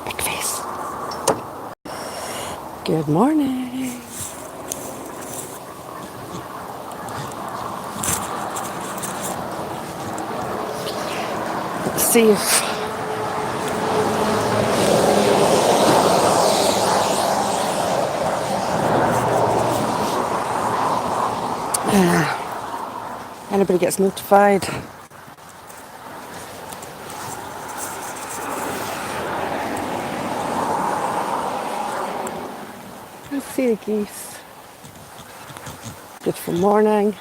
Big face. Good morning. Let's see if anybody gets notified. Let's see the geese. Beautiful morning.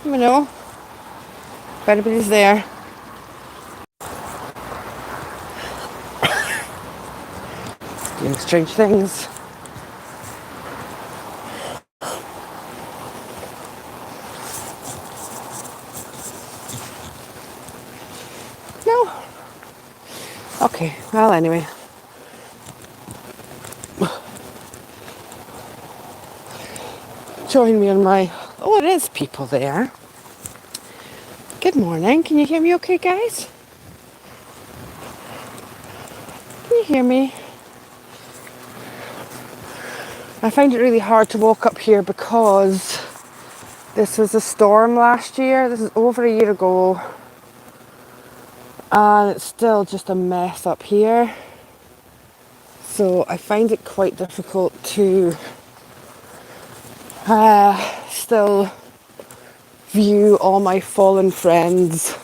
Let me know if anybody's there. Doing strange things. No? Okay, well anyway. Join me on my... Oh, it is people there. Good morning. Can you hear me okay, guys? Can you hear me? I find it really hard to walk up here because this was a storm last year. This is over a year ago. And it's still just a mess up here. So I find it quite difficult to still view all my fallen friends.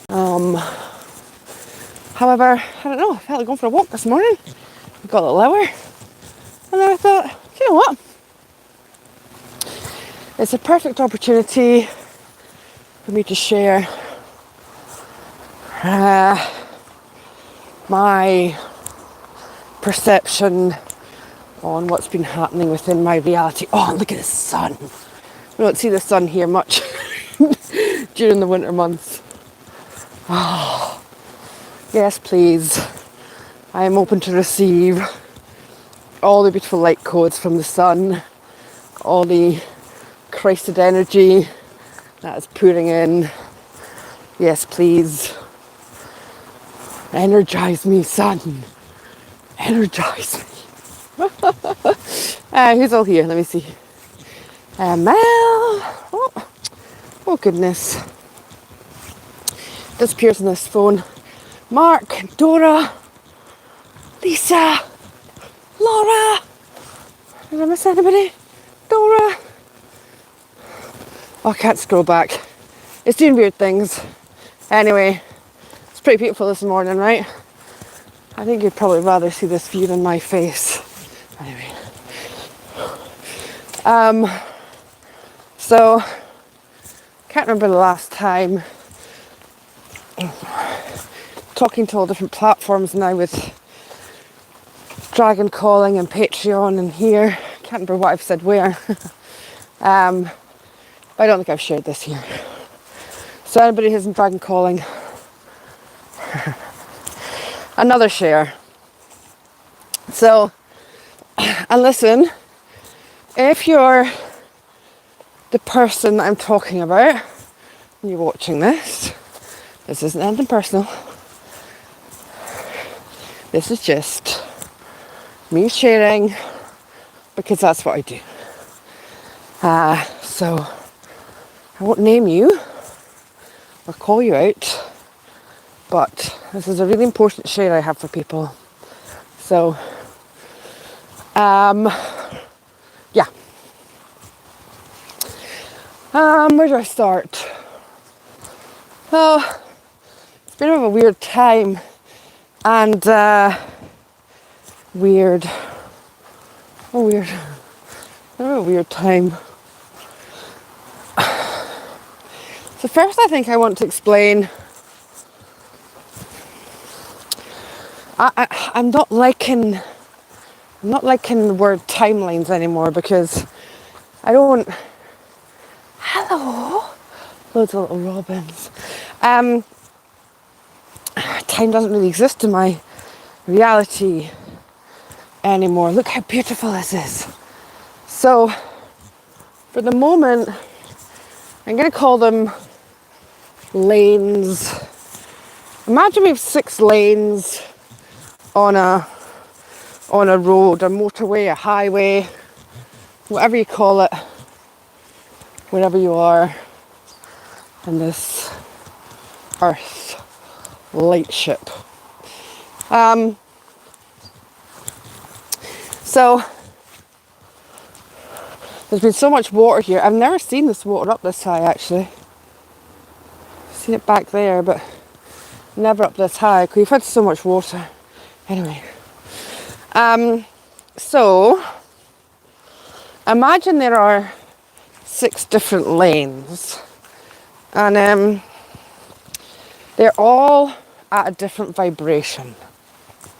However, I don't know, I felt like going for a walk this morning. I got a little hour. And then I thought, you know what? It's a perfect opportunity for me to share my perception on what's been happening within my reality. Oh, look at the sun. We don't see the sun here much during the winter months. Oh, yes, please. I am open to receive all the beautiful light codes from the sun, all the Christed energy that is pouring in. Yes, please. Energize me, sun. Energize me. Who's all here? Let me see. Mel. Oh, goodness. Disappears on this phone. Mark, Dora, Lisa, Laura. Did I miss anybody? Dora. Oh, I can't scroll back. It's doing weird things. Anyway, it's pretty beautiful this morning, right? I think you'd probably rather see this view than my face. Anyway. So, can't remember the last time talking to all different platforms now with Dragon Calling and Patreon and here. Can't remember what I've said where. But I don't think I've shared this here. So anybody who's in Dragon Calling, another share. So, and listen, if you're the person that I'm talking about, and you're watching this isn't anything personal. This is just me sharing because that's what I do. So I won't name you or call you out, but this is a really important share I have for people. So, yeah. Where do I start? Oh, it's been a weird time and weird time. So first I think I want to explain I'm not liking the word timelines anymore because I don't... Hello! Loads of little robins. Time doesn't really exist in my reality anymore. Look how beautiful this is. So, for the moment, I'm going to call them lanes. Imagine we have 6 lanes on a road, a motorway, a highway, whatever you call it, wherever you are in this Earth lightship. So there's been so much water here. I've never seen this water up this high, actually. I've seen it back there, but never up this high because we've had so much water. Anyway, so imagine there are 6 different lanes, and they're all at a different vibration.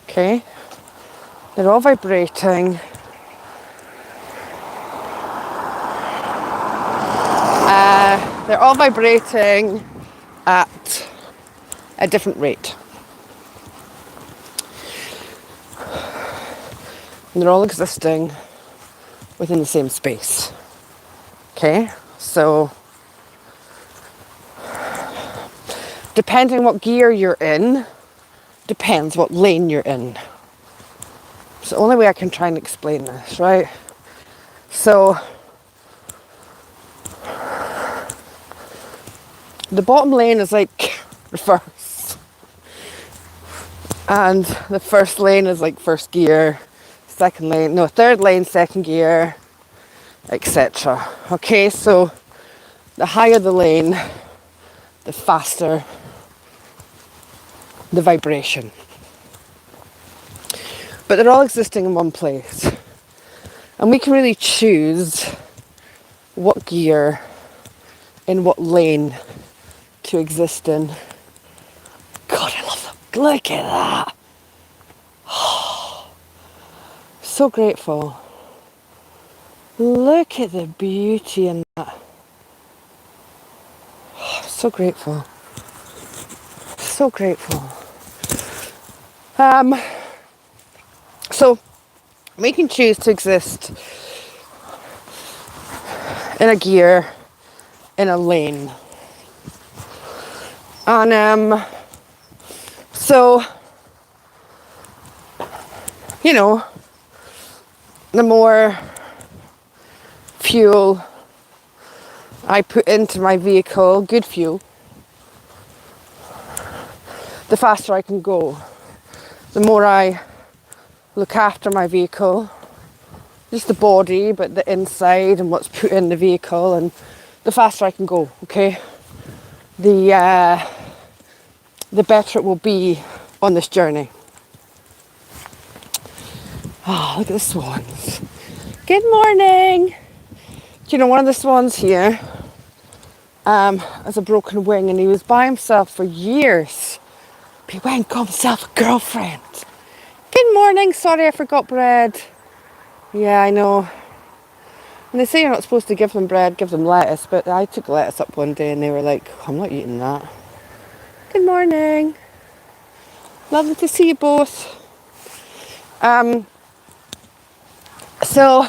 Okay, they're all vibrating. They're all vibrating at a different rate. And they're all existing within the same space. Okay, so depending what gear you're in, depends what lane you're in. It's the only way I can try and explain this, right? So the bottom lane is like reverse, and the first lane is like first gear, third lane, second gear, etc. Okay, so the higher the lane, the faster the vibration. But they're all existing in one place. And we can really choose what gear in what lane to exist in. God, I love that. Look at that. So grateful. Look at the beauty in that. So grateful. So grateful. So we can choose to exist in a gear, in a lane. And so, you know, the more fuel I put into my vehicle, good fuel, the faster I can go. The more I look after my vehicle, just the body, but the inside and what's put in the vehicle, and the faster I can go, okay? The better it will be on this journey. Oh, look at the swans. Good morning. Do you know, one of the swans here has a broken wing, and he was by himself for years. But he went and got himself a girlfriend. Good morning. Sorry, I forgot bread. Yeah, I know. And they say you're not supposed to give them bread, give them lettuce, but I took lettuce up one day and they were like, I'm not eating that. Good morning. Lovely to see you both. So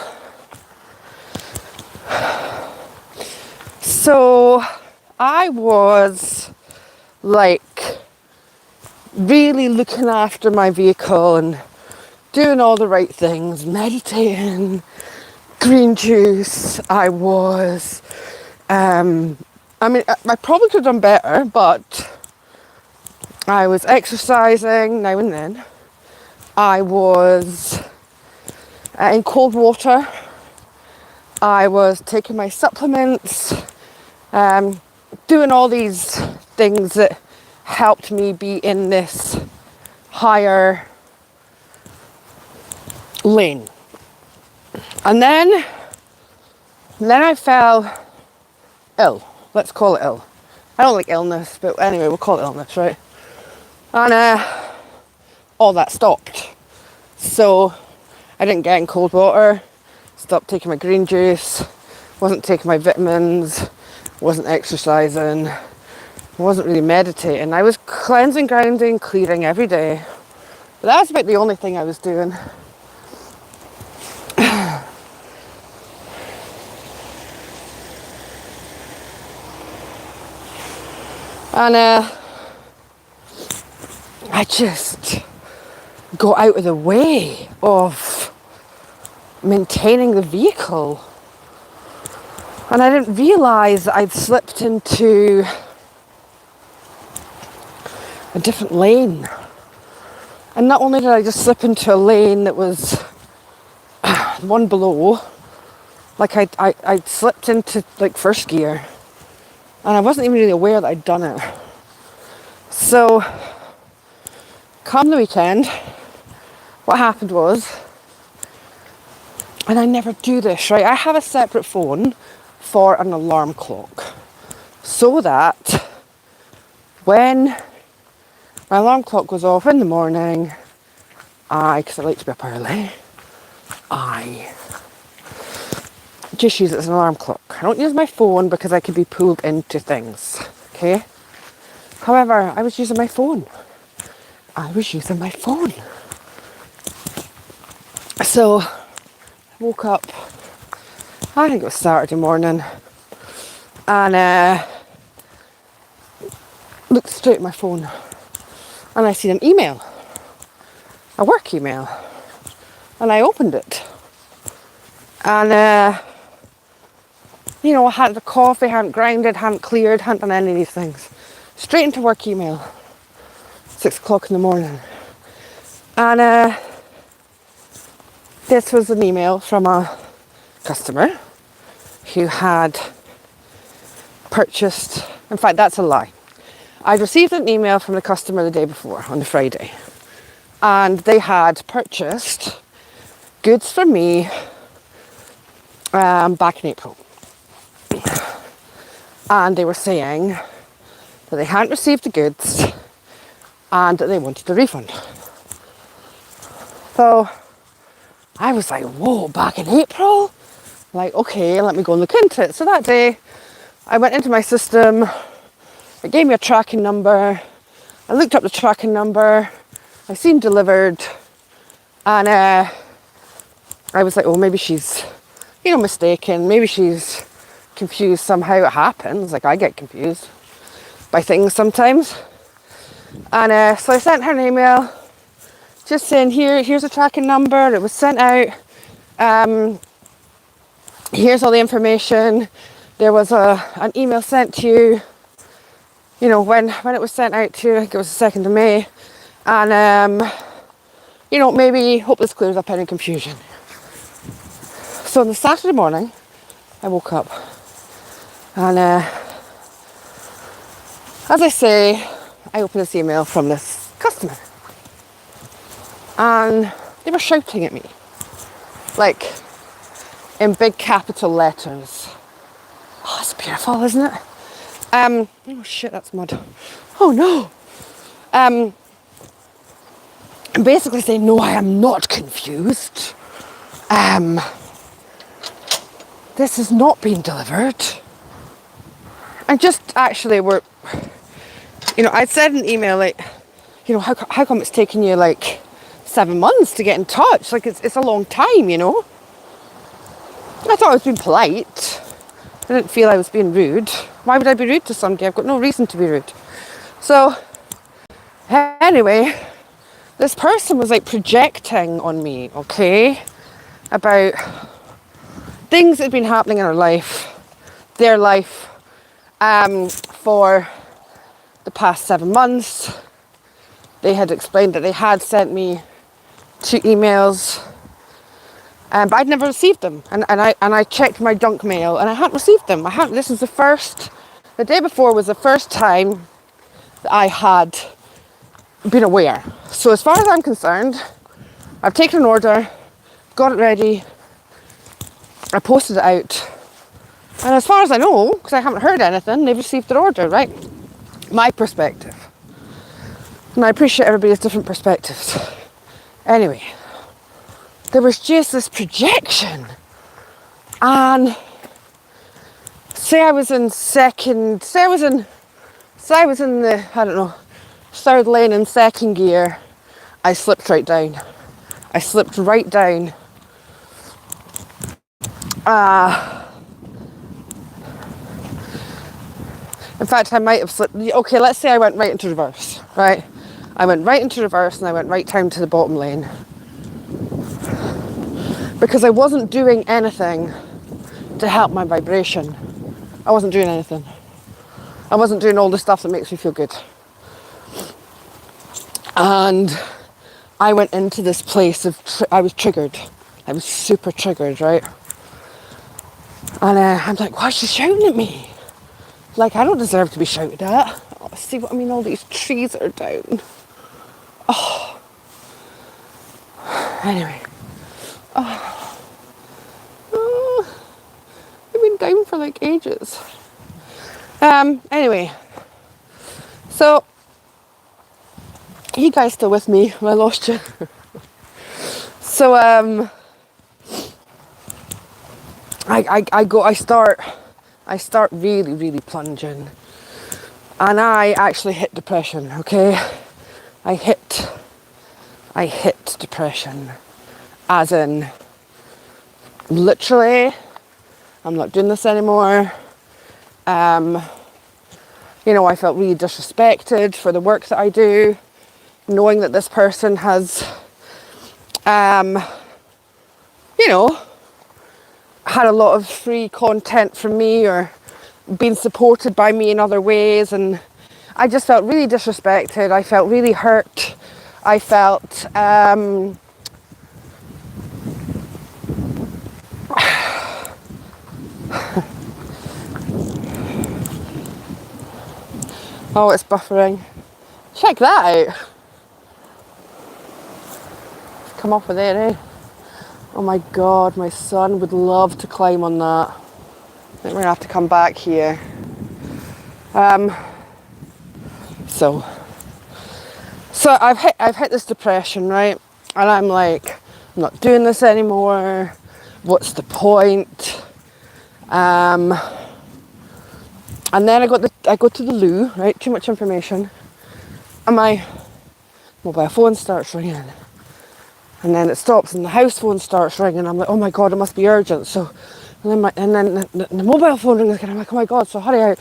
I was like really looking after my vehicle and doing all the right things, meditating, green juice. I was, I probably could have done better, but I was exercising now and then. I was in cold water. I was taking my supplements, doing all these things that helped me be in this higher lane. And then I fell ill. Let's call it ill. I don't like illness, but anyway, we'll call it illness, right? And all that stopped. So I didn't get in cold water, stopped taking my green juice, wasn't taking my vitamins, wasn't exercising, wasn't really meditating. I was cleansing, grounding, clearing every day. But that was about the only thing I was doing. And I just got out of the way of maintaining the vehicle. And I didn't realise I'd slipped into a different lane. And not only did I just slip into a lane that was one below, like I'd slipped into like first gear. And I wasn't even really aware that I'd done it. So, come the weekend, what happened was, and I never do this, right? I have a separate phone for an alarm clock. So that when my alarm clock goes off in the morning, because I like to be up early, I just use it as an alarm clock. I don't use my phone because I could be pulled into things, okay? However, I was using my phone. So, I woke up, I think it was Saturday morning, and looked straight at my phone. And I seen an email, a work email. And I opened it. And, I hadn't the coffee, hadn't grinded, hadn't cleared, hadn't done any of these things. Straight into work email. 6 o'clock in the morning. And this was an email from a customer who had purchased, in fact, that's a lie. I'd received an email from the customer the day before, on the Friday. And they had purchased goods from me back in April. And they were saying that they hadn't received the goods and that they wanted a refund. So I was like, whoa, back in April? Like, okay, let me go and look into it. So that day, I went into my system. It gave me a tracking number. I looked up the tracking number. I seen delivered. And I was like, oh, maybe she's, mistaken. Maybe she's confused somehow. It happens. Like, I get confused by things sometimes. And so I sent her an email just saying, here's a tracking number. It was sent out. Here's all the information. There was an email sent to you, when it was sent out to you, I think it was the 2nd of May. And, maybe hope this clears up any confusion. So on the Saturday morning, I woke up and, as I say, I opened this email from this customer. And they were shouting at me, like, in big capital letters. Oh, it's beautiful, isn't it? Oh shit, that's mud. Oh no. And basically saying, no, I am not confused. This has not been delivered. And just actually I said in an email, like, how come it's taking you like 7 months to get in touch? Like, it's a long time, I thought I was being polite. I didn't feel I was being rude. Why would I be rude to somebody? I've got no reason to be rude. So, anyway, this person was like projecting on me, okay, about things that had been happening in their life, for the past 7 months. They had explained that they had sent me 2 emails, but I'd never received them. And I checked my junk mail and I hadn't received them. This is the day before was the first time that I had been aware. So as far as I'm concerned, I've taken an order, got it ready, I posted it out. And as far as I know, because I haven't heard anything, they've received their order, right? My perspective. And I appreciate everybody's different perspectives. Anyway, there was just this projection. And say I was in the, 3rd lane in 2nd gear, I slipped right down. In fact, I might have slipped. Okay, let's say I went right into reverse, right? I went right into reverse and I went right down to the bottom lane because I wasn't doing anything to help my vibration. I wasn't doing anything. I wasn't doing all the stuff that makes me feel good. And I went into this place of, I was triggered. I was super triggered, right? And I'm like, why is she shouting at me? Like, I don't deserve to be shouted at. Oh, see what I mean? All these trees are down. Oh. Anyway. Oh. I've been down for like ages. Anyway. So, you guys still with me? I lost you. So, I start really, really plunging. And I actually hit depression, okay? I hit depression. As in, literally, I'm not doing this anymore. You know, I felt really disrespected for the work that I do, knowing that this person has, you know, had a lot of free content from me or been supported by me in other ways, and I just felt really disrespected. I felt really hurt. I felt oh, it's buffering. Check that out. Come off with it, eh? Oh my god, my son would love to climb on that. I think we're gonna have to come back here. So I've hit this depression, right? And I'm like, I'm not doing this anymore. What's the point? And then I go to the loo, right? Too much information. And my mobile phone starts ringing. And then it stops and the house phone starts ringing. I'm like, oh my god, it must be urgent. So, and then the mobile phone rings again. I'm like, oh my god, so hurry out,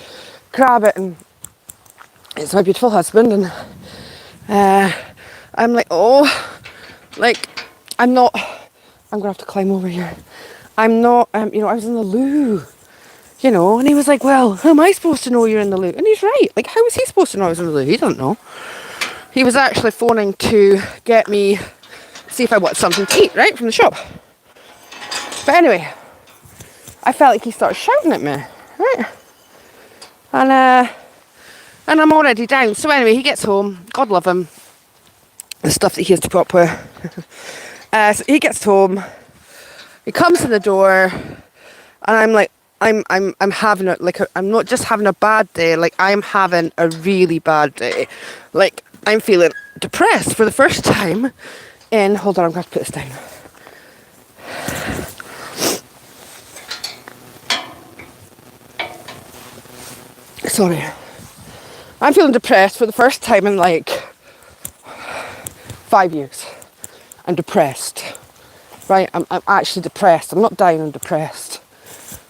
grab it, and it's my beautiful husband. And I'm like, oh, like, I'm gonna have to climb over here. I'm not, you know, I was in the loo, you know, and he was like, well, how am I supposed to know you're in the loo? And he's right. Like, how was he supposed to know I was in the loo? He doesn't know. He was actually phoning to get me, see if I want something to eat, right, from the shop. But anyway, I felt like he started shouting at me, right? And I'm already down. So anyway, he gets home. God love him. The stuff that he has to put up with. So he gets home. He comes to the door, and I'm like, I'm having it like I'm not just having a bad day. Like, I'm having a really bad day. Like, I'm feeling depressed for the first time. And hold on, I'm going to put this down. Sorry. I'm feeling depressed for the first time in like 5 years. I'm depressed. Right? I'm actually depressed. I'm not dying, I'm depressed.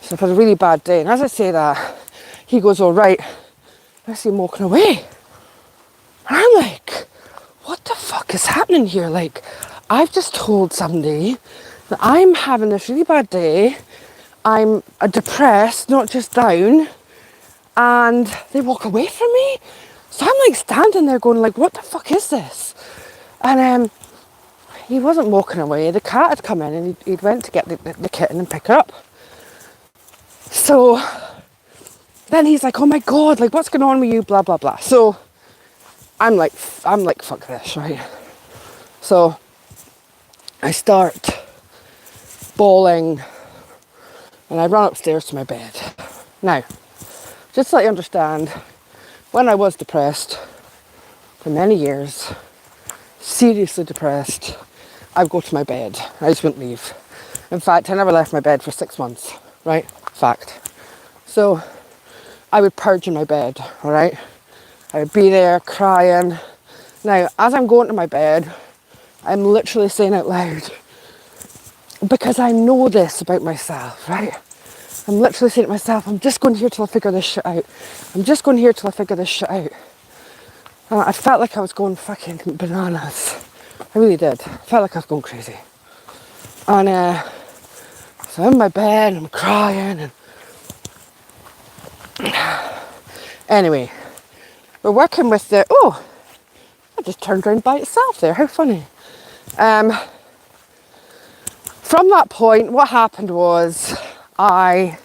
So I've had a really bad day. And as I say that, he goes, all right, I see him walking away. And I'm like, what the fuck is happening here? Like, I've just told somebody that I'm having this really bad day. I'm depressed, not just down. And they walk away from me. So I'm like standing there going like, what the fuck is this? And he wasn't walking away. The cat had come in and he'd went to get the kitten and pick her up. So then he's like, oh my God, like what's going on with you? Blah, blah, blah. So I'm like, fuck this, right? So I start bawling and I run upstairs to my bed. Now, just to let you understand, when I was depressed for many years, seriously depressed, I'd go to my bed. I just wouldn't leave. In fact, I never left my bed for 6 months, right? Fact. So I would purge in my bed, all right? I would be there crying. Now, as I'm going to my bed, I'm literally saying out loud, because I know this about myself, right? I'm literally saying to myself, I'm just going here till I figure this shit out. I'm just going here till I figure this shit out. And I felt like I was going fucking bananas. I really did. I felt like I was going crazy. And so I'm in my bed and I'm crying. And anyway, we're working with the... Oh, I just turned around by itself there. How funny. From that point, what happened was I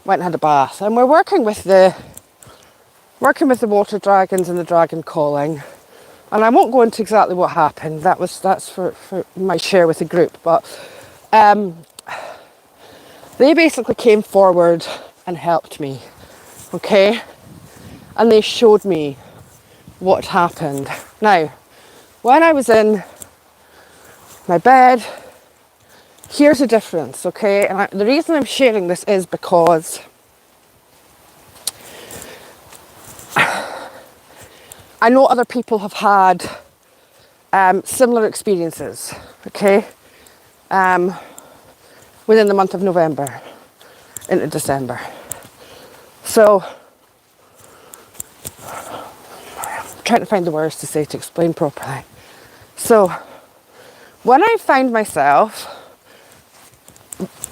went and had a bath. And we're working with the water dragons and the dragon calling. And I won't go into exactly what happened. That's for my share with the group. But they basically came forward and helped me. Okay? And they showed me what happened. Now, when I was in my bed, here's the difference, okay? And the reason I'm sharing this is because I know other people have had similar experiences, okay? Within the month of November into December. So, I'm trying to find the words to say to explain properly. So, when I find myself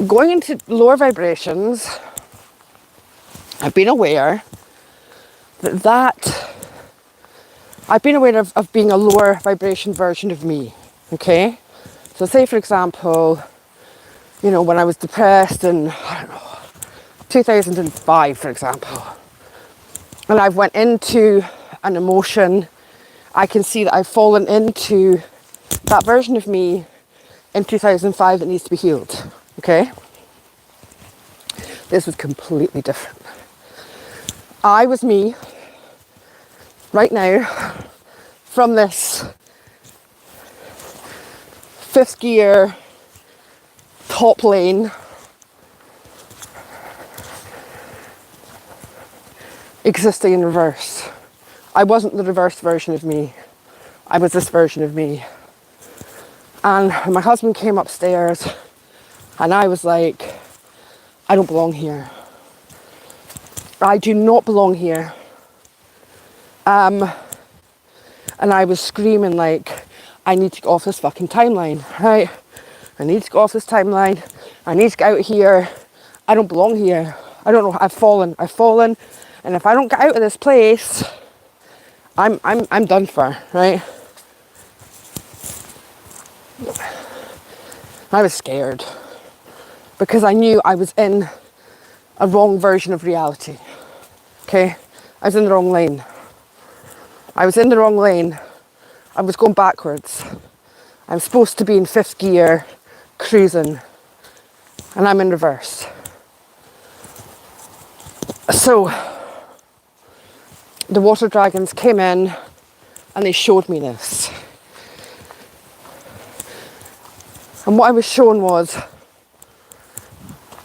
going into lower vibrations, I've been aware that I've been aware of being a lower vibration version of me, okay? So say, for example, you know, when I was depressed in, I don't know, 2005, for example, and I've went into an emotion, I can see that I've fallen into that version of me in 2005 that needs to be healed, okay? This was completely different. I was me right now from this fifth gear top lane existing in reverse. I wasn't the reverse version of me. I was this version of me. And my husband came upstairs and I was like, I don't belong here. I do not belong here. And I was screaming like, I need to get off this fucking timeline, right? I need to get off this timeline. I need to get out of here. I don't belong here. I don't know. I've fallen. And if I don't get out of this place, I'm done for, right? I was scared because I knew I was in a wrong version of reality. Okay? I was in the wrong lane. I was in the wrong lane. I was going backwards. I'm supposed to be in fifth gear, cruising, and I'm in reverse. So, the water dragons came in and they showed me this. And what I was shown was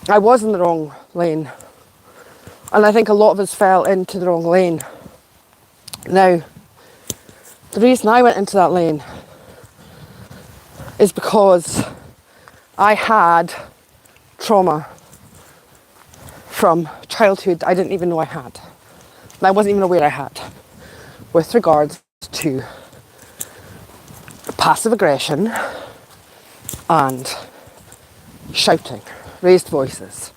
I was in the wrong lane. And I think a lot of us fell into the wrong lane. Now, the reason I went into that lane is because I had trauma from childhood I didn't even know I had. And I wasn't even aware I had. With regards to passive aggression and shouting, raised voices.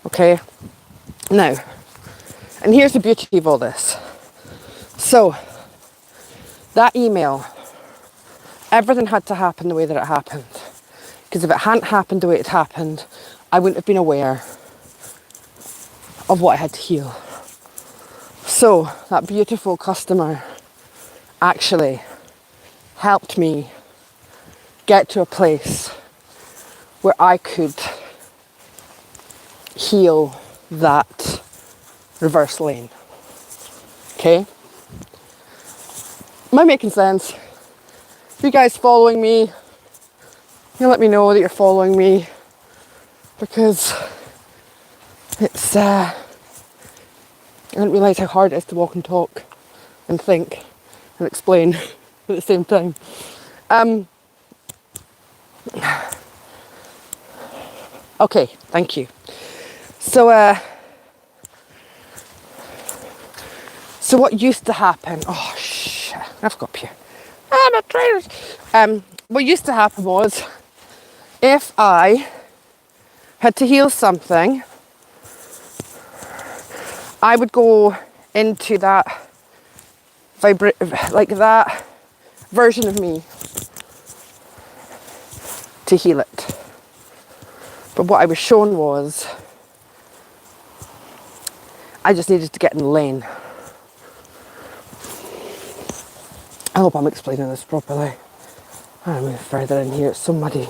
Okay? Now, and here's the beauty of all this. So, that email, everything had to happen the way that it happened. Because if it hadn't happened the way it happened, I wouldn't have been aware of what I had to heal. So, that beautiful customer actually helped me get to a place where I could heal that reverse lane. Okay? Am I making sense? If you guys following me, you let me know that you're following me, because it's I didn't realise how hard it is to walk and talk and think and explain at the same time. Okay, thank you. So, so what used to happen? Oh shit! I've got up here. Ah, my trainers. What used to happen was, if I had to heal something, I would go into that like that version of me to heal it. But what I was shown was, I just needed to get in the lane. I hope I'm explaining this properly. I'll move further in here. It's so muddy.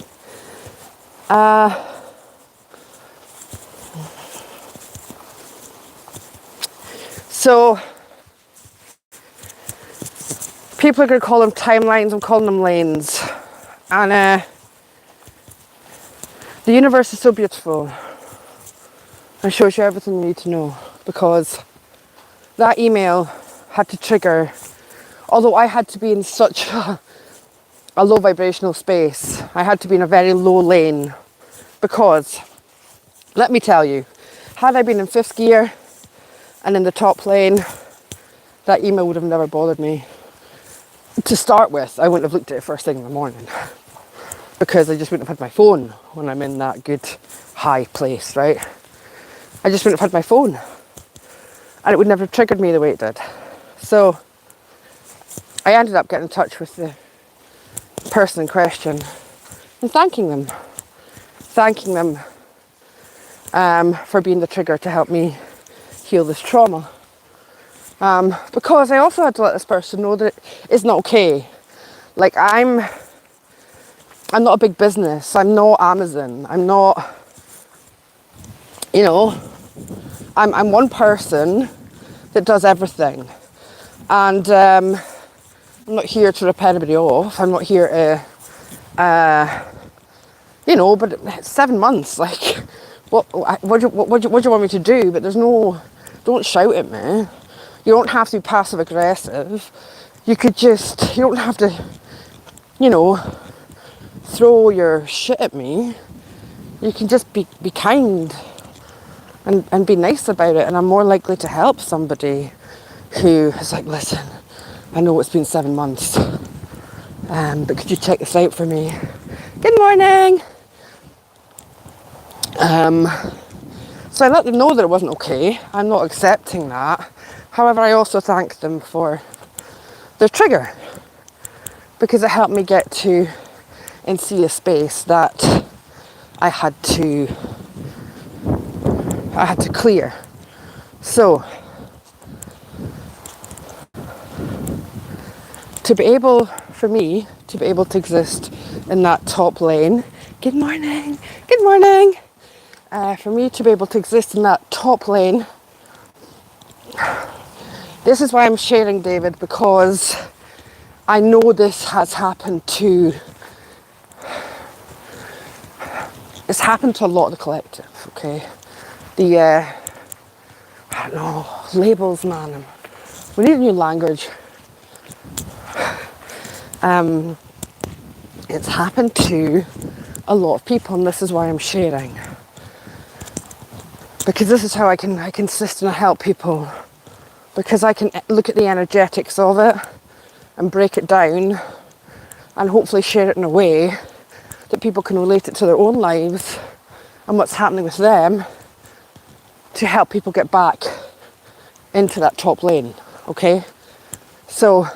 So people are going to call them timelines. I'm calling them lanes. And the universe is so beautiful. It shows you everything you need to know, because that email had to trigger, although I had to be in such a low vibrational space, I had to be in a very low lane, because let me tell you, had I been in fifth gear and in the top lane, that email would have never bothered me. To start with, I wouldn't have looked at it first thing in the morning, because I just wouldn't have had my phone when I'm in that good high place, right? I just wouldn't have had my phone, and it would never have triggered me the way it did. So I ended up getting in touch with the person in question and thanking them for being the trigger to help me heal this trauma. Because I also had to let this person know that it's not okay. Like, I'm not a big business. I'm not Amazon. I'm not, I'm one person that does everything. And I'm not here to rip anybody off. I'm not here to, but it's 7 months. Like, what do you want me to do? But don't shout at me. You don't have to be passive aggressive. You don't have to, throw your shit at me. You can just be kind and be nice about it. And I'm more likely to help somebody who is like, listen, I know it's been 7 months, but could you check this out for me? Good morning. So I let them know that it wasn't okay. I'm not accepting that. However, I also thank them for their trigger, because it helped me get to and see a space that I had to clear. So for me to be able to exist in that top lane, good morning, for me to be able to exist in that top lane, this is why I'm sharing, David, because I know this has happened to, it's happened to a lot of the collective, okay? I don't know, labels, man. We need a new language. It's happened to a lot of people, and this is why I'm sharing. Because this is how I can assist and help people. Because I can look at the energetics of it and break it down and hopefully share it in a way that people can relate it to their own lives and what's happening with them, to help people get back into that top lane, okay? So,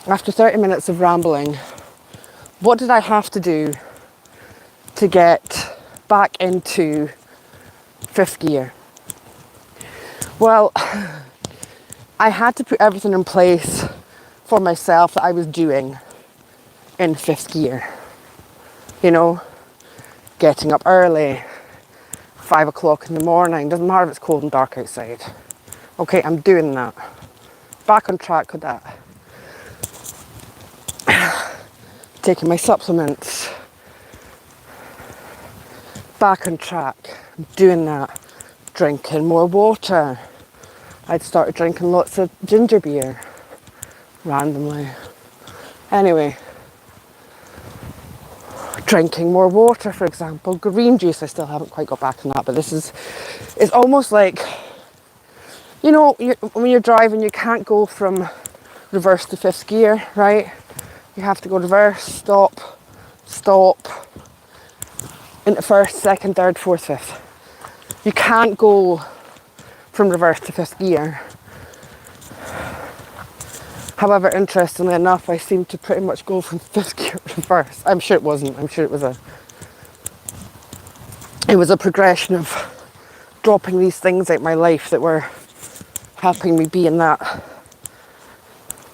after 30 minutes of rambling, what did I have to do to get back into fifth gear? Well, I had to put everything in place for myself that I was doing in fifth gear. Getting up early, 5 o'clock in the morning, doesn't matter if it's cold and dark outside. Okay, I'm doing that. Back on track with that. Taking my supplements. Back on track. I'm doing that. Drinking more water. I'd started drinking lots of ginger beer. Randomly. Anyway. Drinking more water, for example. Green juice, I still haven't quite got back on that, but it's almost like, you know, when you're driving, you can't go from reverse to fifth gear, right? You have to go reverse, stop, into first, second, third, fourth, fifth. You can't go from reverse to fifth gear. However, interestingly enough, I seem to pretty much go from fifth gear to reverse. I'm sure it wasn't. I'm sure it was a progression of dropping these things out my life that were helping me be in that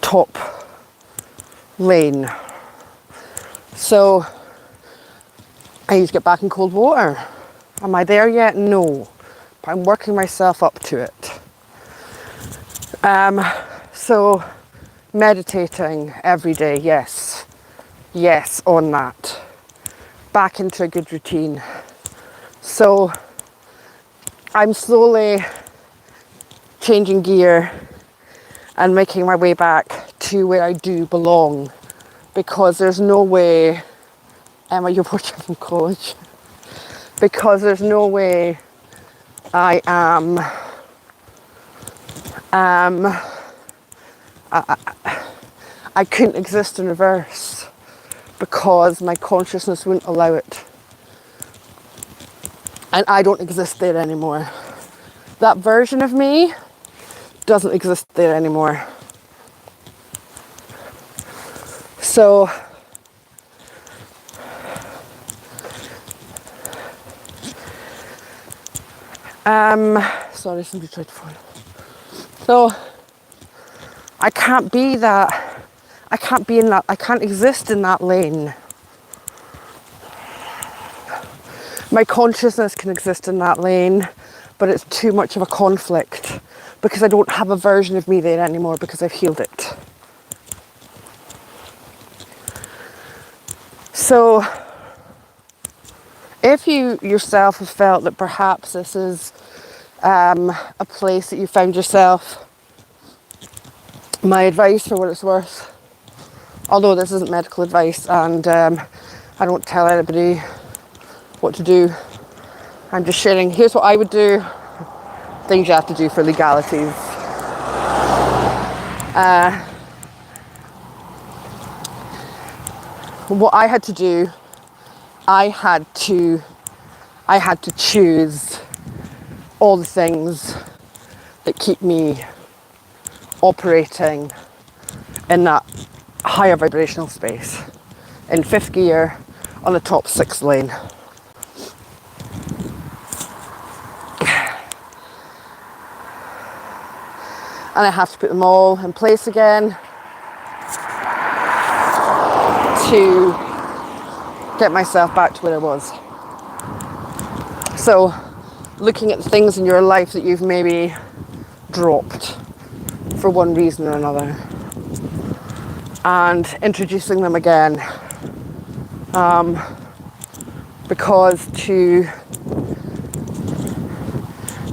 top lane. So I need to get back in cold water. Am I there yet? No. But I'm working myself up to it. So meditating every day, yes. Yes, on that. Back into a good routine. So I'm slowly changing gear and making my way back to where I do belong, because there's no way, Emma, you're watching from college, because there's no way I am I couldn't exist in reverse, because my consciousness wouldn't allow it, and I don't exist there anymore. That version of me doesn't exist there anymore. So sorry, somebody tried to phone. So I can't be that, I can't be in that, I can't exist in that lane. My consciousness can exist in that lane, but it's too much of a conflict, because I don't have a version of me there anymore, because I've healed it. So if you yourself have felt that perhaps this is a place that you found yourself, my advice, for what it's worth, although this isn't medical advice and I don't tell anybody what to do, I'm just sharing, here's what I would do, things you have to do for legalities. What I had to do, I had to choose all the things that keep me operating in that higher vibrational space, in fifth gear on the top 6 lane. And I have to put them all in place again to get myself back to where I was. So looking at the things in your life that you've maybe dropped for one reason or another, and introducing them again, because to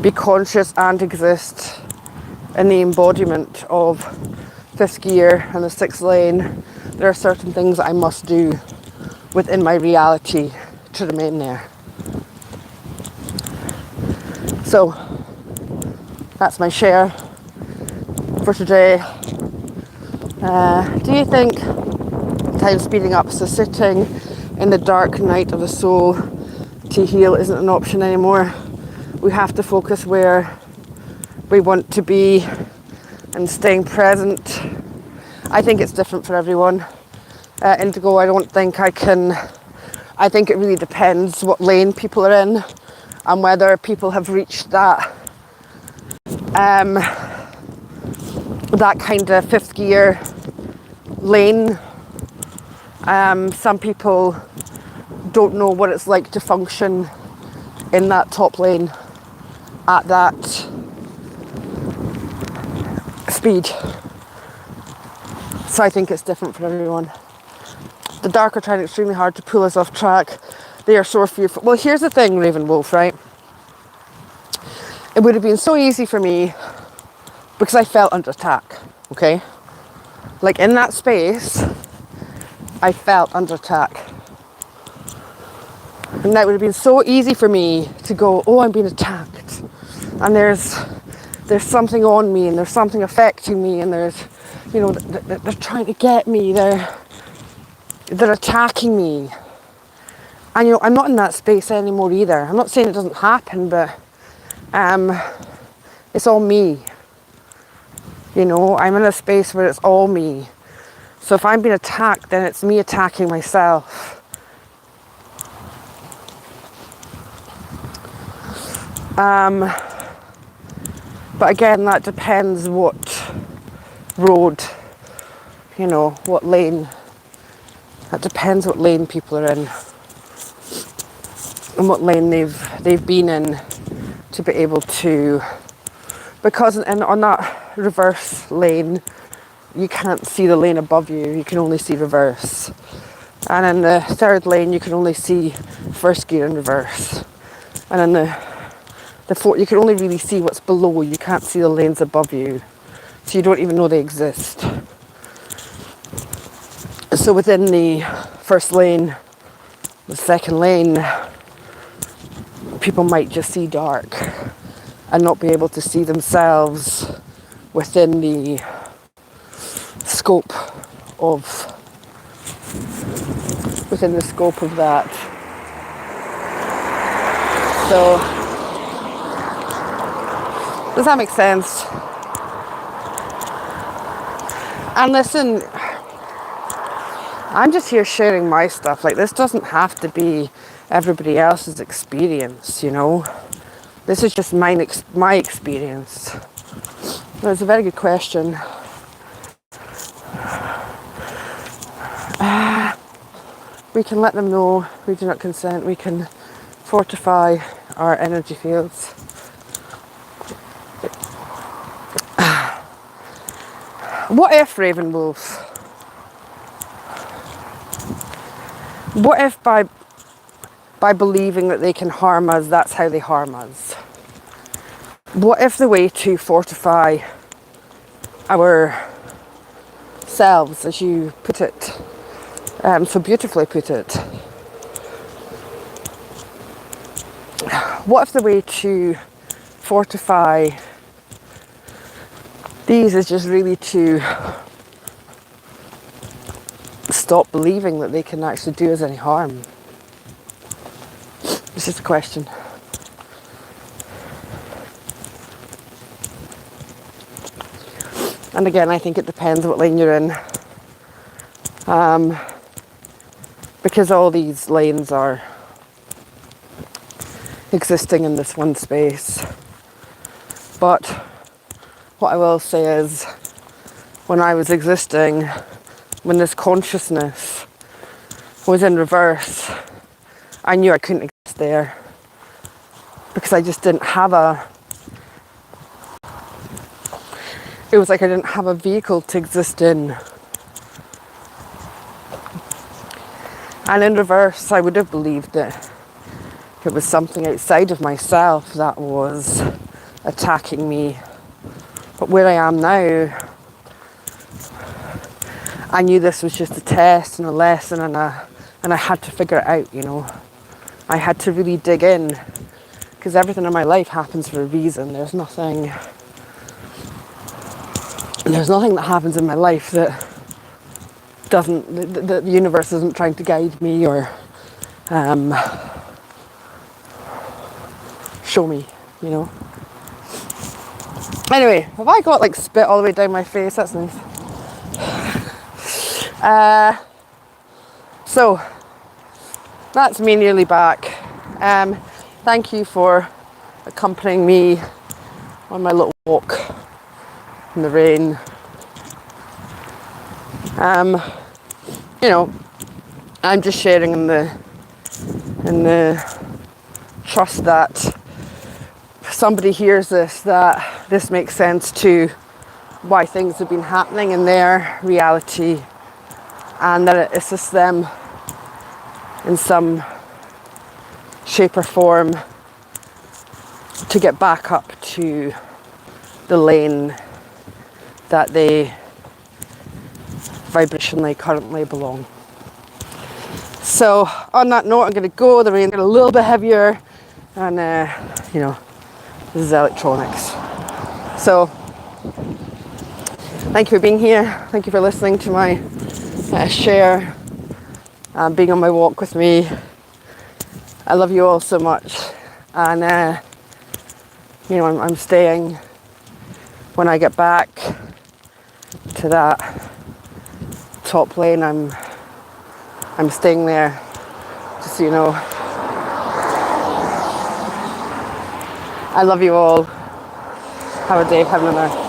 be conscious and exist in the embodiment of fifth gear and the 6th lane, there are certain things that I must do within my reality to remain there. So that's my share for today. Do you think time's speeding up, so sitting in the dark night of the soul to heal isn't an option anymore? We have to focus where we want to be and staying present. I think it's different for everyone. Indigo, I don't think I can. I think it really depends what lane people are in and whether people have reached that that kind of fifth gear lane. Some people don't know what it's like to function in that top lane at that speed. So I think it's different for everyone. The dark are trying extremely hard to pull us off track. They are so fearful. Well, here's the thing, Raven Wolf, right? It would have been so easy for me because I felt under attack, okay? Like in that space, I felt under attack. And that would have been so easy for me to go, oh, I'm being attacked. And there's something on me, and there's something affecting me, and there's, you know, they're trying to get me, they're attacking me. And, you know, I'm not in that space anymore either. I'm not saying it doesn't happen, but it's all me. You know, I'm in a space where it's all me. So if I'm being attacked, then it's me attacking myself. But again, that depends what road, you know, what lane. That depends what lane people are in and what lane they've been in to be able to, because on that reverse lane, you can't see the lane above you. You can only see reverse. And in the third lane, you can only see first gear in reverse. And in the fourth, you can only really see what's below. You can't see the lanes above you. So you don't even know they exist. So within the first lane, the second lane, people might just see dark and not be able to see themselves within the scope of that. So does that make sense? And listen, I'm just here sharing my stuff. Like, this doesn't have to be everybody else's experience, you know. This is just my experience. That's a very good question. We can let them know we do not consent. We can fortify our energy fields. What if, Ravenwolf? What if by believing that they can harm us, that's how they harm us? What if the way to fortify our selves, as you put it, so beautifully put it, what if the way to fortify these is just really to stop believing that they can actually do us any harm? It's just a question. And again, I think it depends what lane you're in. Because all these lanes are existing in this one space. But what I will say is, when I was existing, when this consciousness was in reverse, I knew I couldn't exist there. Because I just didn't have it was like I didn't have a vehicle to exist in. And in reverse, I would have believed that it was something outside of myself that was attacking me. But where I am now, I knew this was just a test and a lesson, and I had to figure it out, you know. I had to really dig in, because everything in my life happens for a reason. There's nothing that happens in my life that the universe isn't trying to guide me or show me, you know. Anyway, have I got like spit all the way down my face? That's nice. So that's me nearly back. Thank you for accompanying me on my little walk in the rain. You know, I'm just sharing in the trust that somebody hears this, that this makes sense to why things have been happening in their reality, and that it assists them in some shape or form to get back up to the lane that they vibrationally currently belong. So on that note, I'm going to go. The rain's a little bit heavier, and you know, this is electronics. So thank you for being here. Thank you for listening to my share, being on my walk with me. I love you all so much, and you know, I'm staying when I get back to that top lane. I'm staying there, just so you know. I love you all. Have a day of heaven and earth.